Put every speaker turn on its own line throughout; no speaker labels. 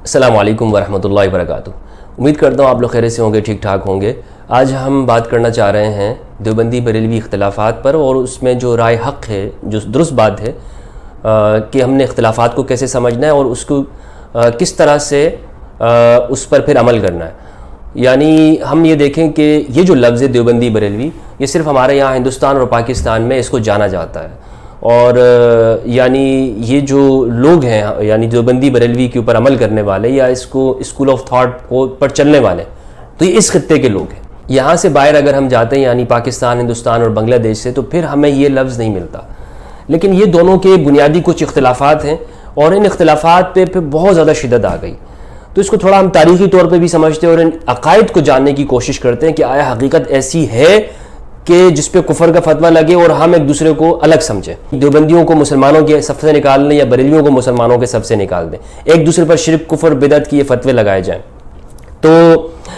السلام علیکم ورحمۃ اللہ وبرکاتہ۔ امید کرتا ہوں آپ لوگ خیریت سے ہوں گے، ٹھیک ٹھاک ہوں گے۔ آج ہم بات کرنا چاہ رہے ہیں دیوبندی بریلوی اختلافات پر، اور اس میں جو رائے حق ہے، جو درست بات ہے کہ ہم نے اختلافات کو کیسے سمجھنا ہے اور اس کو کس طرح سے اس پر پھر عمل کرنا ہے۔ یعنی ہم یہ دیکھیں کہ یہ جو لفظ ہے دیوبندی بریلوی، یہ صرف ہمارے یہاں ہندوستان اور پاکستان میں اس کو جانا جاتا ہے، اور یعنی یہ جو لوگ ہیں، یعنی دیوبندی بریلوی کے اوپر عمل کرنے والے یا اس کو اسکول آف تھاٹ پر چلنے والے، تو یہ اس خطے کے لوگ ہیں۔ یہاں سے باہر اگر ہم جاتے ہیں، یعنی پاکستان، ہندوستان اور بنگلہ دیش سے، تو پھر ہمیں یہ لفظ نہیں ملتا۔ لیکن یہ دونوں کے بنیادی کچھ اختلافات ہیں، اور ان اختلافات پہ بہت زیادہ شدت آ گئی۔ تو اس کو تھوڑا ہم تاریخی طور پہ بھی سمجھتے ہیں اور ان عقائد کو جاننے کی کوشش کرتے ہیں کہ آیا حقیقت ایسی ہے کہ جس پہ کفر کا فتویٰ لگے اور ہم ایک دوسرے کو الگ سمجھیں، دیوبندیوں کو مسلمانوں کے صف سے نکال دیں یا بریلویوں کو مسلمانوں کے صف سے نکال دیں، ایک دوسرے پر شرک، کفر، بدعت کی یہ فتوے لگائے جائیں۔ تو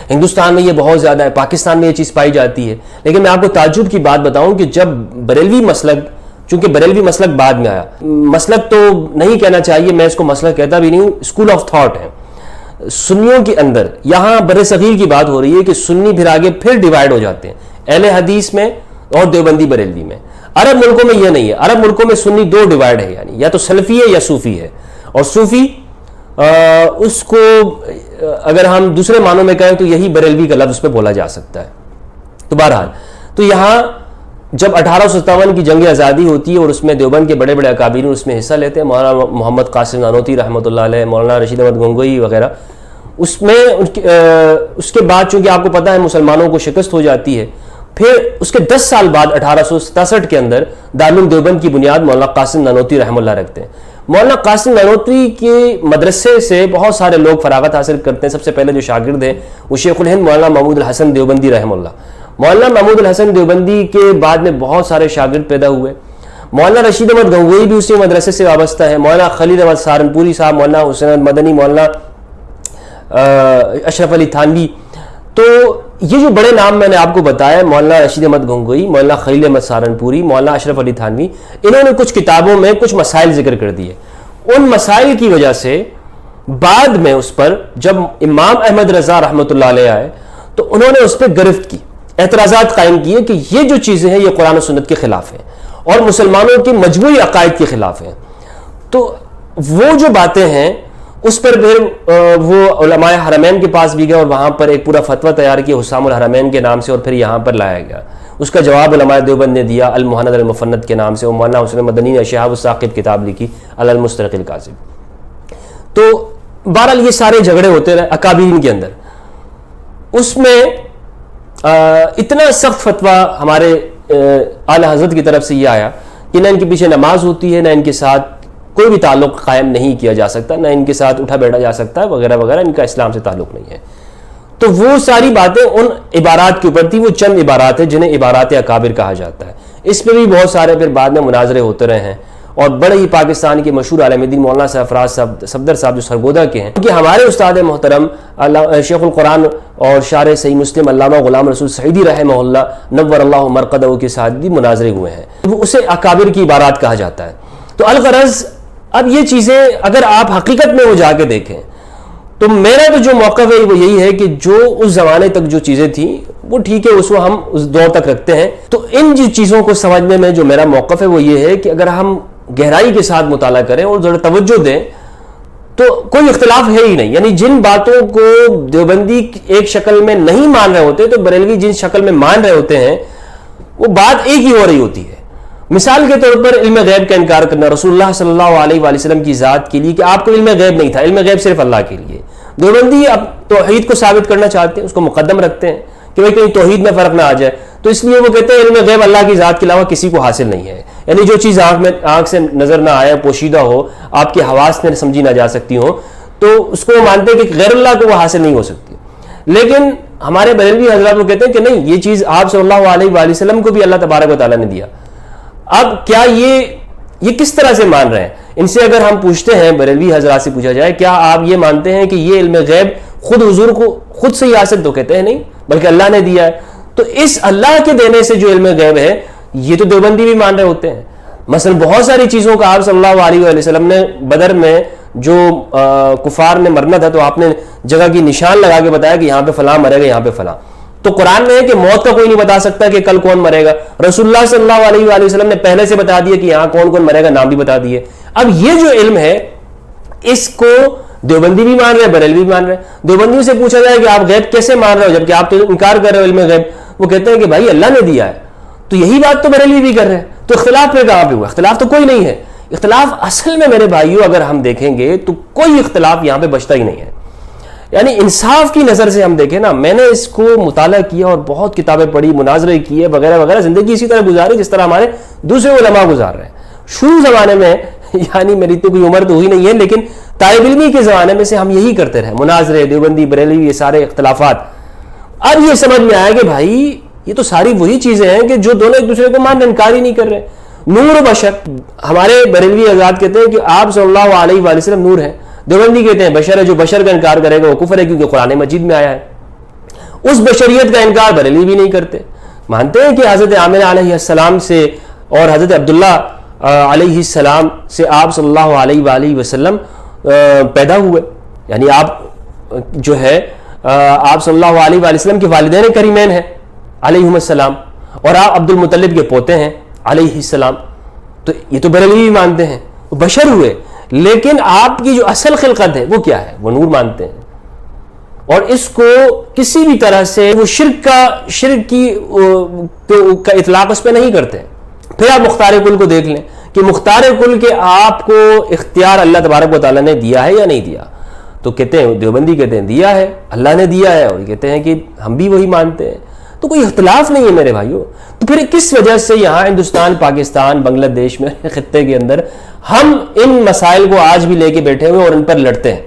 ہندوستان میں یہ بہت زیادہ ہے، پاکستان میں یہ چیز پائی جاتی ہے۔ لیکن میں آپ کو تعجب کی بات بتاؤں کہ جب بریلوی مسلک، چونکہ بریلوی مسلک بعد میں آیا، مسلک تو نہیں کہنا چاہیے، میں اس کو مسلک کہتا بھی نہیں ہوں، اسکول آف تھاٹ ہے سنیوں کے اندر۔ یہاں بر صغیر کی بات ہو رہی ہے کہ سنی پھر آگے پھر ڈیوائیڈ ہو جاتے ہیں، اہل حدیث میں اور دیوبندی بریلوی میں۔ عرب ملکوں میں یہ نہیں ہے، عرب ملکوں میں سنی دو ڈیوائیڈ ہے، یعنی یا تو سلفی ہے یا صوفی ہے، اور صوفی اس کو اگر ہم دوسرے معنوں میں کہیں تو یہی بریلوی کا لفظ پہ بولا جا سکتا ہے۔ تو بہرحال تو یہاں جب 1857 کی جنگ آزادی ہوتی ہے اور اس میں دیوبند کے بڑے بڑے اکابرین اس میں حصہ لیتے ہیں، مولانا محمد قاسم نانوتوی رحمۃ اللہ علیہ، مولانا رشید احمد گنگوئی وغیرہ، اس میں اس کے بعد چونکہ آپ کو پتہ ہے مسلمانوں کو شکست ہو جاتی ہے، پھر اس کے 10 سال بعد 1867 کے اندر دارالعلوم دیوبند کی بنیاد مولانا قاسم نانوتوی رحمۃ اللہ رکھتے ہیں۔ مولانا قاسم نانوتوی کے مدرسے سے بہت سارے لوگ فراغت حاصل کرتے ہیں۔ سب سے پہلے جو شاگرد ہیں وہ شیخ الہند مولانا محمود الحسن دیوبندی رحمہ اللہ۔ مولانا محمود الحسن دیوبندی کے بعد میں بہت سارے شاگرد پیدا ہوئے۔ مولانا رشید احمد گنگوئی بھی اسی مدرسے سے وابستہ ہے، مولانا خلیل احمد سہارنپوری صاحب، مولانا حسین احمد مدنی، مولانا اشرف علی تھانوی۔ تو یہ جو بڑے نام میں نے آپ کو بتایا، مولانا رشید احمد گنگوئی، مولانا خلیل احمد سہارنپوری، مولانا اشرف علی تھانوی، انہوں نے کچھ کتابوں میں کچھ مسائل ذکر کر دیے۔ ان مسائل کی وجہ سے بعد میں اس پر جب امام احمد رضا رحمۃ اللہ علیہ آئے تو انہوں نے اس پہ گرفت کی، اعتراضات قائم کیے کہ یہ جو چیزیں ہیں یہ قرآن و سنت کے خلاف ہیں اور مسلمانوں کے مجموعی عقائد کے خلاف ہیں۔ تو وہ جو باتیں ہیں اس پر پھر وہ علماء حرمین کے پاس بھی گئے اور وہاں پر ایک پورا فتویٰ تیار کیا حسام الحرمین کے نام سے، اور پھر یہاں پر لایا گیا۔ اس کا جواب علماء دیوبند نے دیا المحند المفند کے نام سے، اور مولانا حسین مدنی نے شہاب الثاقب کتاب لکھی المسترق الکاذب۔ تو بہرحال یہ سارے جھگڑے ہوتے رہے اکابرین کے اندر۔ اس میں اتنا سخت فتویٰ ہمارے اعلیٰ حضرت کی طرف سے یہ آیا کہ نہ ان کے پیچھے نماز ہوتی ہے، نہ ان کے ساتھ کوئی بھی تعلق قائم نہیں کیا جا سکتا، نہ ان کے ساتھ اٹھا بیٹھا جا سکتا ہے وغیرہ وغیرہ، ان کا اسلام سے تعلق نہیں ہے۔ تو وہ ساری باتیں ان عبارات کے اوپر تھی، وہ چند عبارات ہیں جنہیں عبارات اکابر کہا جاتا ہے۔ اس پہ بھی بہت سارے پھر بعد میں مناظرے ہوتے رہے ہیں، اور بڑے ہی پاکستان کے مشہور عالم دین مولانا سرفراز صفدر صاحب جو سرگودا کے ہیں، کہ ہمارے استاد محترم شیخ القرآن اور شارح صحیح مسلم علامہ غلام رسول سعیدی رحمہ اللہ نور اللہ مرقدہ کے ساتھ بھی مناظرے ہوئے ہیں، وہ اسے اکابر کی عبارات کہا جاتا ہے۔ تو الغرض اب یہ چیزیں اگر آپ حقیقت میں وہ جا کے دیکھیں تو میرا تو جو موقف ہے وہ یہی ہے کہ جو اس زمانے تک جو چیزیں تھیں وہ ٹھیک ہے، اس کو ہم اس دور تک رکھتے ہیں۔ تو ان جو چیزوں کو سمجھنے میں جو میرا موقف ہے وہ یہ ہے کہ اگر ہم گہرائی کے ساتھ مطالعہ کریں اور ذرا توجہ دیں تو کوئی اختلاف ہے ہی نہیں۔ یعنی جن باتوں کو دیوبندی ایک شکل میں نہیں مان رہے ہوتے تو بریلوی جن شکل میں مان رہے ہوتے ہیں وہ بات ایک ہی ہو رہی ہوتی ہے۔ مثال کے طور پر علم غیب کا انکار کرنا رسول اللہ صلی اللہ علیہ وآلہ وسلم کی ذات کے لیے، کہ آپ کو علم غیب نہیں تھا، علم غیب صرف اللہ کے لیے۔ دیوبندی اب توحید کو ثابت کرنا چاہتے ہیں، اس کو مقدم رکھتے ہیں کہ بھئی کہیں توحید میں فرق نہ آ جائے، تو اس لیے وہ کہتے ہیں علم غیب اللہ کی ذات کے علاوہ کسی کو حاصل نہیں ہے۔ یعنی جو چیز آنکھ سے نظر نہ آئے، پوشیدہ ہو، آپ کے حواس میں سمجھی نہ جا سکتی ہو، تو اس کو وہ مانتے ہیں کہ غیر اللہ کو وہ حاصل نہیں ہو سکتی۔ لیکن ہمارے بریلوی حضرات وہ کہتے ہیں کہ نہیں، یہ چیز آپ صلی اللہ علیہ وآلہ وسلم کو بھی اللہ تبارک و تعالیٰ نے دیا۔ اب کیا یہ کس طرح سے مان رہے ہیں؟ ان سے اگر ہم پوچھتے ہیں، بریلوی حضرات سے پوچھا جائے کیا آپ یہ مانتے ہیں کہ یہ علم غیب خود حضور کو خود سے ہی حاصل، تو کہتے ہیں نہیں، بلکہ اللہ نے دیا ہے۔ تو اس اللہ کے دینے سے جو علم غیب ہے یہ تو دیوبندی بھی مان رہے ہوتے ہیں۔ مثلا بہت ساری چیزوں کا آپ صلی اللہ علیہ وسلم نے بدر میں جو کفار نے مرنا تھا تو آپ نے جگہ کی نشان لگا کے بتایا کہ یہاں پہ فلاں مرے گا، یہاں پہ فلاں. تو قرآن میں ہے کہ موت کا کوئی نہیں بتا سکتا کہ کل کون مرے گا. رسول اللہ صلی اللہ علیہ وآلہ وسلم نے پہلے سے بتا دیا کہ یہاں کون کون مرے گا، نام بھی بتا دیے. اب یہ جو علم ہے اس کو دیوبندی بھی مان رہے ہیں، بریلوی بھی مان رہے ہیں. دیوبندیوں سے پوچھا جائے کہ آپ غیب کیسے مان رہے ہو جبکہ آپ تو انکار کر رہے ہو علم غیب. وہ کہتے ہیں کہ بھائی اللہ نے دیا ہے. تو یہی بات تو بریلوی بھی کر رہے ہیں. تو اختلاف پہ کہاں پہ ہوا؟ اختلاف تو کوئی نہیں ہے. اختلاف اصل میں میرے بھائیوں اگر ہم دیکھیں گے تو کوئی اختلاف یہاں پہ بچتا ہی نہیں ہے. یعنی انصاف کی نظر سے ہم دیکھیں نا، میں نے اس کو مطالعہ کیا اور بہت کتابیں پڑھی، مناظرے کیے وغیرہ وغیرہ. زندگی اسی طرح گزاری جس طرح ہمارے دوسرے علماء گزار رہے ہیں. شروع زمانے میں یعنی میری تو کوئی عمر تو ہوئی نہیں ہے لیکن طالب علمی کے زمانے میں سے ہم یہی کرتے رہے، مناظرے، دیوبندی بریلوی، یہ سارے اختلافات. اب یہ سمجھ میں آیا کہ بھائی یہ تو ساری وہی چیزیں ہیں کہ جو دونوں ایک دوسرے کو مان رہے، انکار ہی نہیں کر رہے. نور و بشر، ہمارے بریلوی آزاد کہتے ہیں کہ آپ صلی اللہ علیہ وآلہ وسلم نور ہیں. دیوبندی کہتے ہیں بشر ہے، جو بشر کا انکار کرے گا وہ کفر ہے کیونکہ قرآن مجید میں آیا ہے. اس بشریت کا انکار بریلوی بھی نہیں کرتے، مانتے ہیں کہ حضرت آمنہ علیہ السلام سے اور حضرت عبداللہ علیہ السلام سے آپ صلی اللہ علیہ وآلہ وسلم پیدا ہوئے. یعنی آپ جو ہے آپ صلی اللہ علیہ وآلہ وسلم کے والدین کریمین ہیں علیہم السلام، اور آپ عبد المطلب کے پوتے ہیں علیہ السلام. تو یہ تو بریلوی بھی مانتے ہیں وہ بشر ہوئے، لیکن آپ کی جو اصل خلقت ہے وہ کیا ہے؟ وہ نور مانتے ہیں. اور اس کو کسی بھی طرح سے وہ شرک کی اطلاق اس پہ نہیں کرتے. پھر آپ مختار کل کو دیکھ لیں کہ مختار کل کے آپ کو اختیار اللہ تبارک و تعالیٰ نے دیا ہے یا نہیں دیا. تو کہتے ہیں دیوبندی کہتے ہیں دیا ہے، اللہ نے دیا ہے، اور کہتے ہیں کہ ہم بھی وہی مانتے ہیں. تو کوئی اختلاف نہیں ہے میرے بھائیوں. تو پھر کس وجہ سے یہاں ہندوستان، پاکستان، بنگلہ دیش میں خطے کے اندر ہم ان مسائل کو آج بھی لے کے بیٹھے ہوئے اور ان پر لڑتے ہیں؟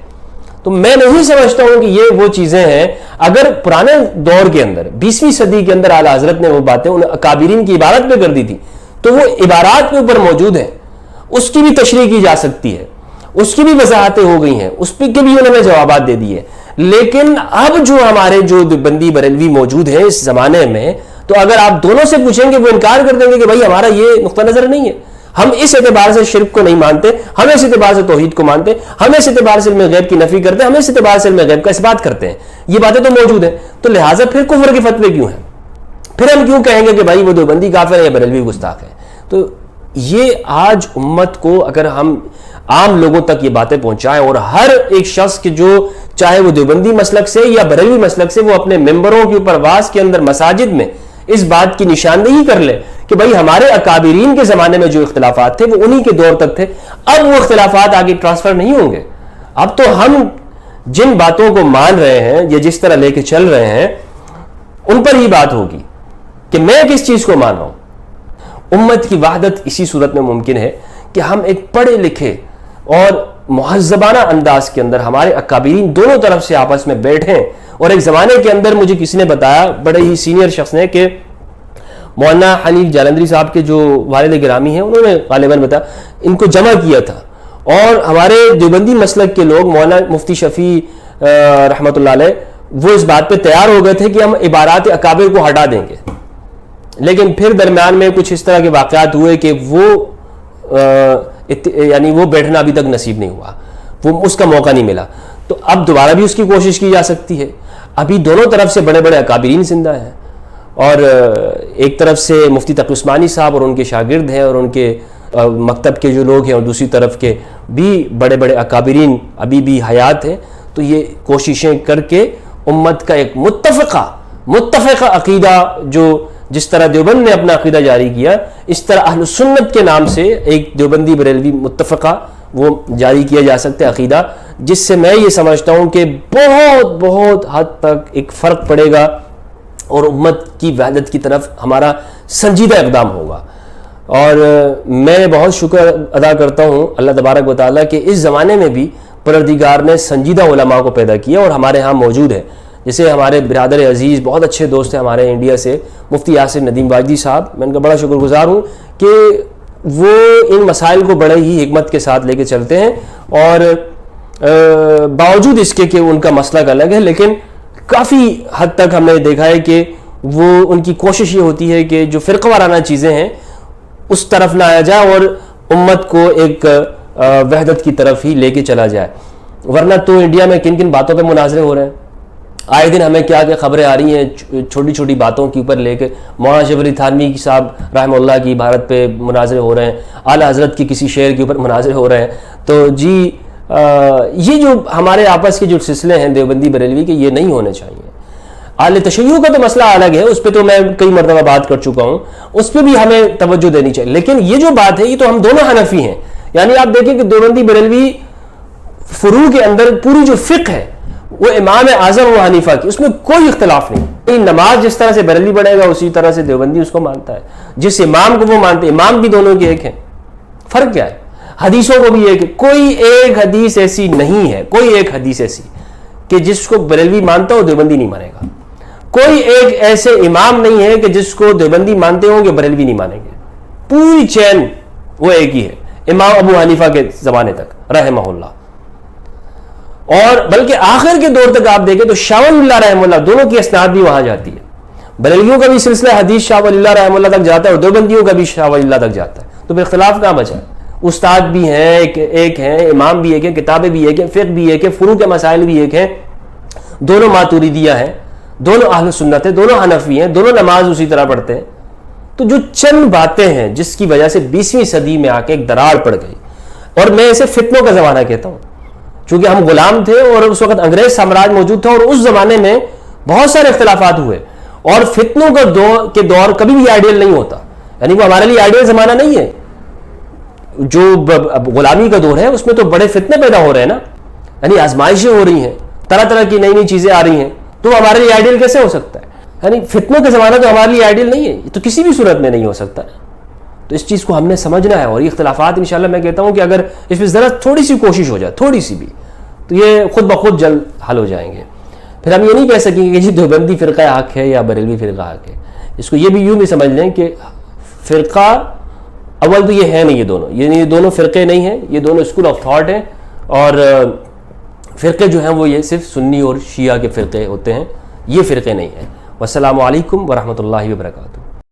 تو میں نہیں سمجھتا ہوں کہ یہ وہ چیزیں ہیں. اگر پرانے دور کے اندر 20ویں صدی کے اندر اعلیٰ حضرت نے وہ باتیں ان اکابرین کی عبارت پہ کر دی تھی تو وہ عبارات کے اوپر موجود ہیں، اس کی بھی تشریح کی جا سکتی ہے، اس کی بھی وضاحتیں ہو گئی ہیں، اس پہ کے بھی انہوں نے جوابات دے دیے. لیکن اب جو ہمارے جو بندی بریلوی موجود ہیں اس زمانے میں، تو اگر آپ دونوں سے پوچھیں گے وہ انکار کر دیں گے کہ بھائی ہمارا یہ نقطہ نظر نہیں ہے، ہم اس اعتبار سے شرک کو نہیں مانتے، ہم اس اعتبار سے توحید کو مانتے، ہم اس اعتبار سے علم غیب کی نفی کرتے ہیں، ہم اس اعتبار سے علم غیب کا اثبات کرتے ہیں. یہ باتیں تو موجود ہیں. تو لہٰذا پھر کفر کے فتوے کیوں ہیں؟ پھر ہم کیوں کہیں گے کہ بھائی وہ دیوبندی کافر ہے یا بریلوی گستاخ ہے؟ تو یہ آج امت کو اگر ہم عام لوگوں تک یہ باتیں پہنچائیں اور ہر ایک شخص کے جو چاہے وہ دیوبندی مسلک سے یا بریلوی مسلک سے، وہ اپنے ممبروں کے اوپر واز کے اندر مساجد میں اس بات کی نشاندہی کر لے کہ بھائی ہمارے اکابرین کے زمانے میں جو اختلافات تھے وہ انہی کے دور تک تھے، اب وہ اختلافات آگے ٹرانسفر نہیں ہوں گے. اب تو ہم جن باتوں کو مان رہے ہیں یا جس طرح لے کے چل رہے ہیں ان پر ہی بات ہوگی کہ میں کس چیز کو مان رہا ہوں. امت کی وحدت اسی صورت میں ممکن ہے کہ ہم ایک پڑھے لکھے اور مہذبانہ انداز کے اندر ہمارے اکابرین دونوں طرف سے آپس میں بیٹھیں. اور ایک زمانے کے اندر مجھے کسی نے بتایا، بڑے ہی سینئر شخص نے، کہ مولانا حنیف جالندری صاحب کے جو والد گرامی ہیں انہوں نے غالباً بتایا ان کو جمع کیا تھا، اور ہمارے دیوبندی مسلک کے لوگ مولانا مفتی شفیع رحمۃ اللہ علیہ وہ اس بات پہ تیار ہو گئے تھے کہ ہم عبارات اکابر کو ہٹا دیں گے. لیکن پھر درمیان میں کچھ اس طرح کے واقعات ہوئے کہ یعنی وہ بیٹھنا ابھی تک نصیب نہیں ہوا، وہ اس کا موقع نہیں ملا. تو اب دوبارہ بھی اس کی کوشش کی جا سکتی ہے. ابھی دونوں طرف سے بڑے بڑے اکابرین زندہ ہیں، اور ایک طرف سے مفتی تقی عثمانی صاحب اور ان کے شاگرد ہیں اور ان کے مکتب کے جو لوگ ہیں، اور دوسری طرف کے بھی بڑے بڑے اکابرین ابھی بھی حیات ہیں. تو یہ کوششیں کر کے امت کا ایک متفقہ عقیدہ، جو جس طرح دیوبند نے اپنا عقیدہ جاری کیا، اس طرح اہل سنت کے نام سے ایک دیوبندی بریلوی متفقہ وہ جاری کیا جا سکتا ہے عقیدہ، جس سے میں یہ سمجھتا ہوں کہ بہت بہت حد تک ایک فرق پڑے گا اور امت کی وحدت کی طرف ہمارا سنجیدہ اقدام ہوگا. اور میں بہت شکر ادا کرتا ہوں اللہ تبارک و تعالیٰ کہ اس زمانے میں بھی پروردگار نے سنجیدہ علماء کو پیدا کیا اور ہمارے ہاں موجود ہے. جیسے ہمارے برادر عزیز بہت اچھے دوست ہیں ہمارے انڈیا سے، مفتی یاسر ندیم واجدی صاحب، میں ان کا بڑا شکر گزار ہوں کہ وہ ان مسائل کو بڑے ہی حکمت کے ساتھ لے کے چلتے ہیں. اور باوجود اس کے کہ ان کا مسلک الگ ہے، لیکن کافی حد تک ہم نے دیکھا ہے کہ وہ ان کی کوشش یہ ہوتی ہے کہ جو فرقہ وارانہ چیزیں ہیں اس طرف نہ آیا جائے اور امت کو ایک وحدت کی طرف ہی لے کے چلا جائے. ورنہ تو انڈیا میں کن کن باتوں پہ مناظرے ہو رہے ہیں. آئے دن ہمیں کیا خبریں آ رہی ہیں چھوٹی چھوٹی باتوں کے اوپر لے کے. مولانا اشرف علی تھانوی صاحب رحمہ اللہ کی بھارت پہ مناظرے ہو رہے ہیں, اعلیٰ حضرت کی کسی شعر کے اوپر مناظرے ہو رہے ہیں. تو جی یہ جو ہمارے آپس کے جو سلسلے ہیں دیوبندی بریلوی کے, یہ نہیں ہونے چاہیے. اہل تشیع کا تو مسئلہ الگ ہے, اس پہ تو میں کئی مرتبہ بات کر چکا ہوں, اس پہ بھی ہمیں توجہ دینی چاہیے. لیکن یہ جو بات ہے یہ تو ہم دونوں حنفی ہیں. یعنی آپ دیکھیں کہ دیوبندی بریلوی فروع کے اندر پوری جو فقہ ہے وہ امام اعظم ابو حنیفہ کی, اس میں کوئی اختلاف نہیں. نماز جس طرح سے بریلوی پڑھے گا اسی طرح سے دیوبندی اس کو مانتا ہے. جس امام کو وہ مانتے ہیں, امام بھی دونوں کے ایک ہیں. فرق کیا ہے؟ حدیثوں کو بھی ایک ہے. کوئی ایک حدیث ایسی نہیں ہے, کوئی ایک حدیث ایسی کہ جس کو بریلوی مانتا ہو دیوبندی نہیں مانے گا. کوئی ایک ایسے امام نہیں ہے کہ جس کو دیوبندی مانتے ہوں کہ بریلوی نہیں مانیں گے. پوری چین وہ ایک ہی ہے, امام ابو حنیفہ کے زمانے تک رحمہ اللہ. اور بلکہ آخر کے دور تک آپ دیکھیں تو شاہ ولی اللہ رحمہ اللہ دونوں کی اسناد بھی وہاں جاتی ہے. بریلویوں کا بھی سلسلہ حدیث شاہ ولی اللہ رحمہ اللہ تک جاتا ہے اور دیوبندیوں کا بھی شاہ ولی اللہ تک جاتا ہے. تو پھر اختلاف کہاں بچا ہے؟ استاد بھی ہیں ایک ہیں, امام بھی ایک ہیں, کتابیں بھی ایک ہیں, فقہ بھی ایک ہے, فروع کے مسائل بھی ایک ہیں. دونوں ماتوریدیہ ہیں, دونوں اہل سنت ہیں, دونوں حنفی ہیں, دونوں نماز اسی طرح پڑھتے ہیں. تو جو چند باتیں ہیں جس کی وجہ سے 20ویں صدی میں آ کے ایک دراڑ پڑ گئی, اور میں اسے فتنوں کا زمانہ کہتا ہوں, چونکہ ہم غلام تھے اور اس وقت انگریز سامراج موجود تھا, اور اس زمانے میں بہت سارے اختلافات ہوئے, اور فتنوں کا دور کبھی بھی آئیڈیل نہیں ہوتا. یعنی وہ ہمارے لیے آئیڈیل زمانہ نہیں ہے. جو غلامی کا دور ہے اس میں تو بڑے فتنے پیدا ہو رہے ہیں نا, یعنی آزمائشیں ہو رہی ہیں, طرح طرح کی نئی نئی چیزیں آ رہی ہیں, تو ہمارے لیے آئیڈیل کیسے ہو سکتا ہے؟ یعنی فتنوں کا زمانہ تو ہمارے لیے آئیڈیل نہیں ہے, تو کسی بھی صورت میں نہیں ہو سکتا. تو اس چیز کو ہم نے سمجھنا ہے, اور یہ اختلافات انشاءاللہ میں کہتا ہوں کہ اگر اس میں ذرا تھوڑی سی کوشش ہو جائے, تھوڑی سی بھی, تو یہ خود بخود جلد حل ہو جائیں گے. پھر ہم یہ نہیں کہہ سکیں گے کہ جی دیوبندی فرقہ حق ہے یا بریلوی فرقہ حق ہے. اس کو یہ بھی یوں بھی سمجھ لیں کہ فرقہ اول تو یہ ہے نہیں, یہ دونوں فرقے نہیں ہیں, یہ دونوں اسکول آف تھاٹ ہیں. اور فرقے جو ہیں وہ یہ صرف سنی اور شیعہ کے فرقے ہوتے ہیں, یہ فرقے نہیں ہیں. والسلام علیکم ورحمۃ اللہ وبرکاتہ.